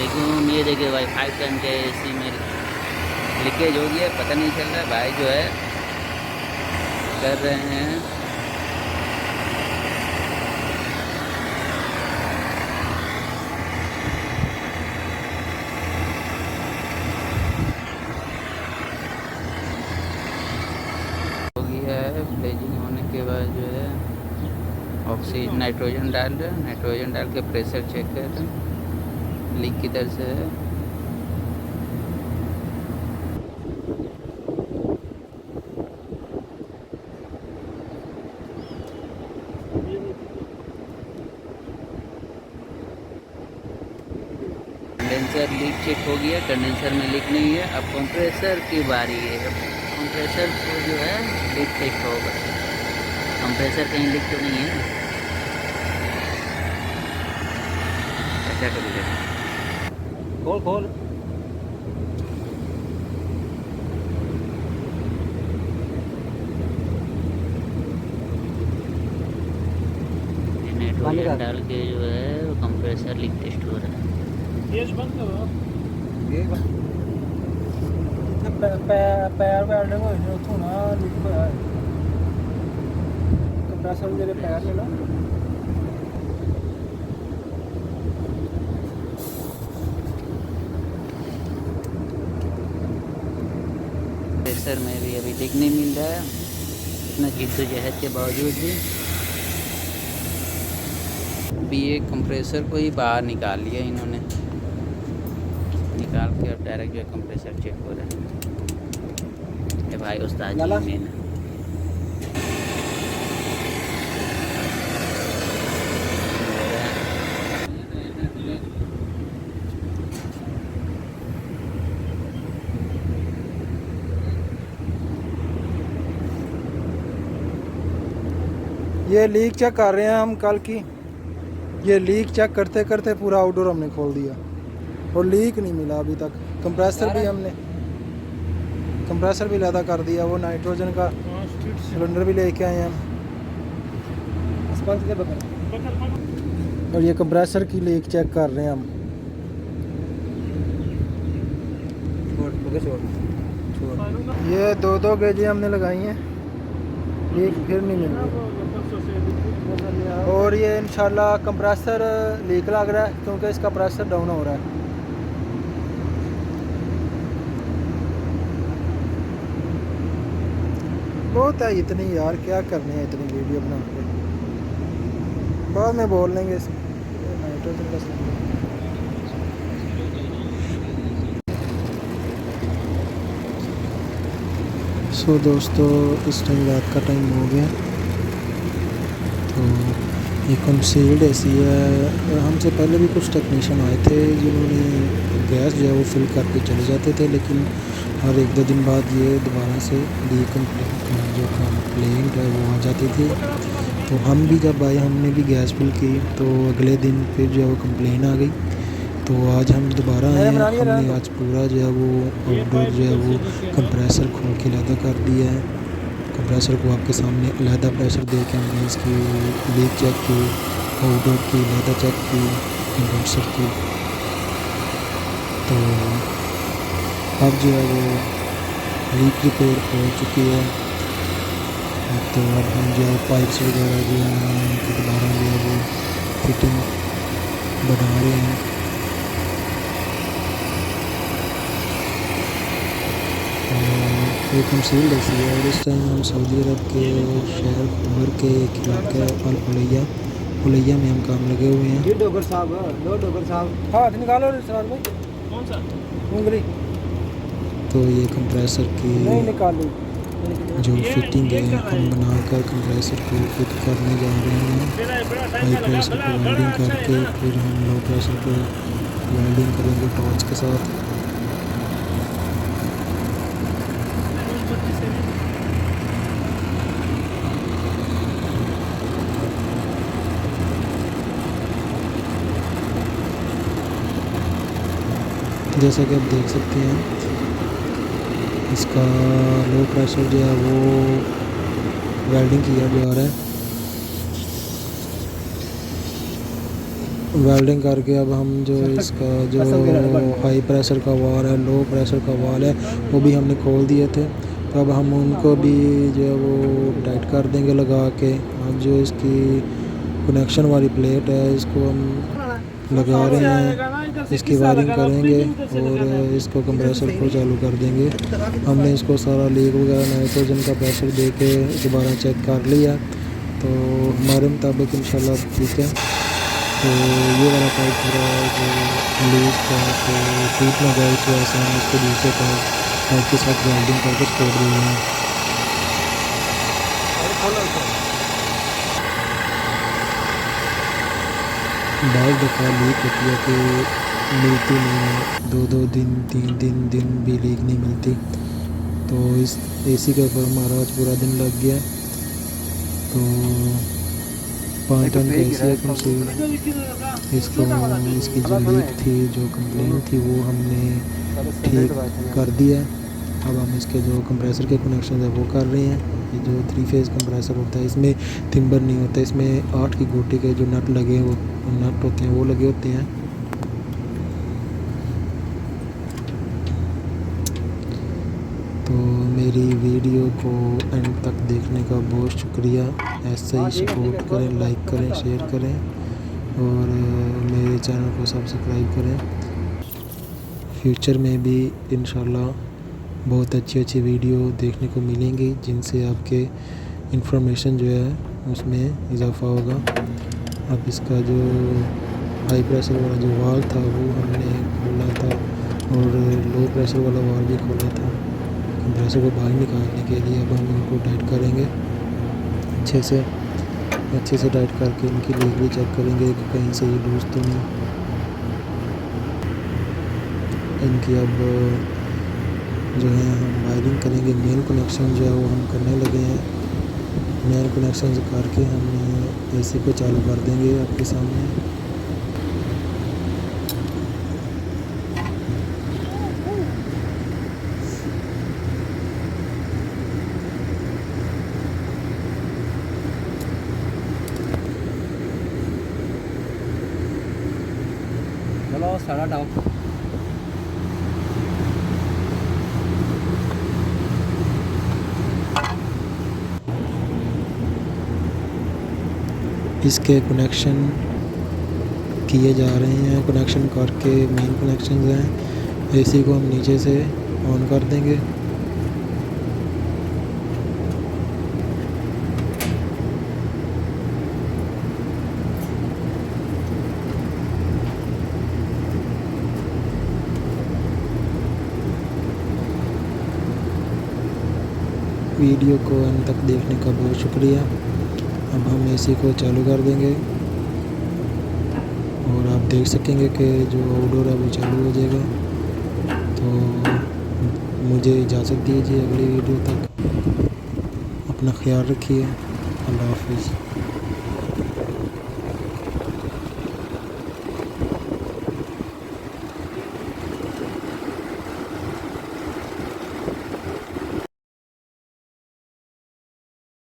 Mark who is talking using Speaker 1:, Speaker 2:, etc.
Speaker 1: वालेकुम। ये देखिए भाई 5 टन के एसी में लीकेज हो गया, पता नहीं चल रहा। भाई जो है कर रहे हैं। हो गया है फ्लेजिंग होने के बाद जो है ऑक्सीजन नाइट्रोजन डाल रहे हैं। नाइट्रोजन डाल के प्रेशर चेक कर रहे हैं लीक किधर से है। कंडेंसर लीक चेक हो गया, कंडेंसर में लीक नहीं है। अब कंप्रेसर की बारी है। अब कंप्रेसर को जो है लीक चेक होगा। कंप्रेसर कहीं लीक तो नहीं है। ऐसा करिए,
Speaker 2: खोल खोल।
Speaker 1: नाइट्रोजन डाल के जो है वो कंप्रेसर लीक टेस्ट हो रहा है।
Speaker 2: ये बंद करो। ये पैर वेल्डिंग होई ने उथों ना लीक होया है। कंप्रेसर जेरे पैर ने ना
Speaker 1: प्रेशर में भी अभी लीक नहीं मिल रहा है। इतना जिद्दोजहद के बावजूद भी अभी ये कंप्रेसर को ही बाहर निकाल लिया इन्होंने। निकाल के अब डायरेक्ट जो है कंप्रेसर चेक हो रहा है। ये भाई उस्ताद जी मेन है।
Speaker 2: ये लीक चेक कर रहे हैं हम कल की। ये लीक चेक करते करते पूरा आउटडोर हमने खोल दिया और लीक नहीं मिला अभी तक। कंप्रेसर भी लैदा कर दिया। वो नाइट्रोजन का सिलेंडर भी लेके आए हैं हम। और ये कंप्रेसर की लीक चेक कर रहे हैं हम। ये 2-2 गेजें हमने लगाई हैं, लीक फिर नहीं मिल रही। और ये इंशाल्लाह कंप्रेसर लीक लग रहा है क्योंकि इसका प्रेशर डाउन हो रहा है। बहुत है इतनी यार, क्या करने हैं इतनी वीडियो बना के, बाद में बोल लेंगे। नाइट्रोजन का सो दोस्तों, इस टाइम रात का टाइम हो गया। तो ये कंसील्ड एसी है। हमसे पहले भी कुछ टेक्नीशियन आए थे जिन्होंने गैस जो है वो फिल करके चले जाते थे, लेकिन हर 1-2 दिन बाद ये दोबारा से जो कंप्लेंट है वो आ जाती थी। तो हम भी जब आए हमने भी गैस फिल की तो अगले दिन फिर जो है वो कंप्लेन आ गई। तो आज हम दोबारा आए हैं। हमने आज पूरा जो है वो आउटडोर जो है वो कंप्रेसर खोल के अलहदा कर दिया है। कंप्रेसर को आपके सामने अलहदा प्रेशर दे के हमने इसकी लीक चेक की, आउटडोर की अलहदा चेक की, कंप्रेसर की। तो अब जो है वो लीक रिपेयर हो चुकी है। तो अब हम जो है पाइप्स वगैरह जो है उनकी दोबारा जो है वो फिटिंग बढ़ा रहे हैं। एक कंसील्ड एसी है और इस टाइम हम सऊदी अरब के शहर उमर के एक इलाके उलैया में हम काम लगे हुए हैं। ये डोगर साहब हाथ निकालो भाई। कौन सा उंगली। तो ये कंप्रेसर की नहीं निकालो जो फिटिंग है हम बनाकर कंप्रेसर को फिट करने जा रहे हैं। हाई प्रेशर को वेल्डिंग करके फिर हम लो प्रेशर को वेल्डिंग करेंगे टॉर्च के साथ। जैसा कि आप देख सकते हैं इसका लो प्रेशर जो है वो वेल्डिंग किया जा रहा है। वेल्डिंग करके अब हम जो इसका जो हाई प्रेशर का वाल है, लो प्रेशर का वाल है, वो भी हमने खोल दिए थे। तो अब हम उनको भी जो है वो टाइट कर देंगे लगा के। अब जो इसकी कनेक्शन वाली प्लेट है इसको हम लगा रहे हैं, इसकी वायरिंग करेंगे और इसको कंप्रेसर को चालू कर देंगे। हमने इसको सारा लीक वगैरह नाइट्रोजन का प्रेशर दे के दोबारा चेक कर लिया, तो हमारे मुताबिक इंशाल्लाह ठीक है। तो ये वाला पाइप पूरा जो लूज था तो टूट ना जाए, तो ऐसे हम इसको दूसरे पाइप के साथ वेल्डिंग करके छोड़ रहे हैं। बाइक दफ़ा लीक होती है कि मिलती नहीं है, 2-2 दिन 3 दिन भी लीक नहीं मिलती। तो इस एसी के ऊपर हमारा आज पूरा दिन लग गया। तो 5 टन का एसी है कम से इसको, इसकी जो लीक थी, जो कंप्लेंट थी, वो हमने ठीक कर दिया है। अब हम इसके जो कंप्रेसर के कनेक्शन है वो कर रहे हैं। ये जो 3 फेज़ कंप्रेसर होता है इसमें थिम्बर नहीं होता, इसमें 8 की गोटी के जो नट लगे वो नट होते हैं वो लगे होते हैं। तो मेरी वीडियो को एंड तक देखने का बहुत शुक्रिया। ऐसे ही सपोर्ट करें, लाइक करें, शेयर करें और मेरे चैनल को सब्सक्राइब करें। फ्यूचर में भी इंशाल्लाह बहुत अच्छी वीडियो देखने को मिलेंगी, जिनसे आपके इंफॉर्मेशन जो है उसमें इजाफ़ा होगा। अब इसका जो हाई प्रेशर वाला जो वाल था वो हमने खोला था और लो प्रेशर वाला वाल भी खोला था कंप्रेसर को बाहर निकालने के लिए। अब हम इनको टाइट करेंगे अच्छे से टाइट करके इनकी लीक भी चेक करेंगे कि कहीं से ये लूज तो नहीं। इनकी अब जो है हम वायरिंग करेंगे। मेन कनेक्शन जो है वो हम करने लगे हैं। मेन कनेक्शन करके हम एसी को चालू कर देंगे आपके सामने।
Speaker 3: चलो सारा डाउन
Speaker 2: इसके कनेक्शन किए जा रहे हैं। कनेक्शन करके मेन कनेक्शन हैं, एसी को हम नीचे से ऑन कर देंगे। वीडियो को अंत तक देखने का बहुत शुक्रिया। अब हम एसी को चालू कर देंगे और आप देख सकेंगे कि जो आउटडोर है वो चालू हो जाएगा। तो मुझे इजाज़त दीजिए अगली वीडियो तक। अपना ख्याल रखिए। अल्लाह हाफिज़।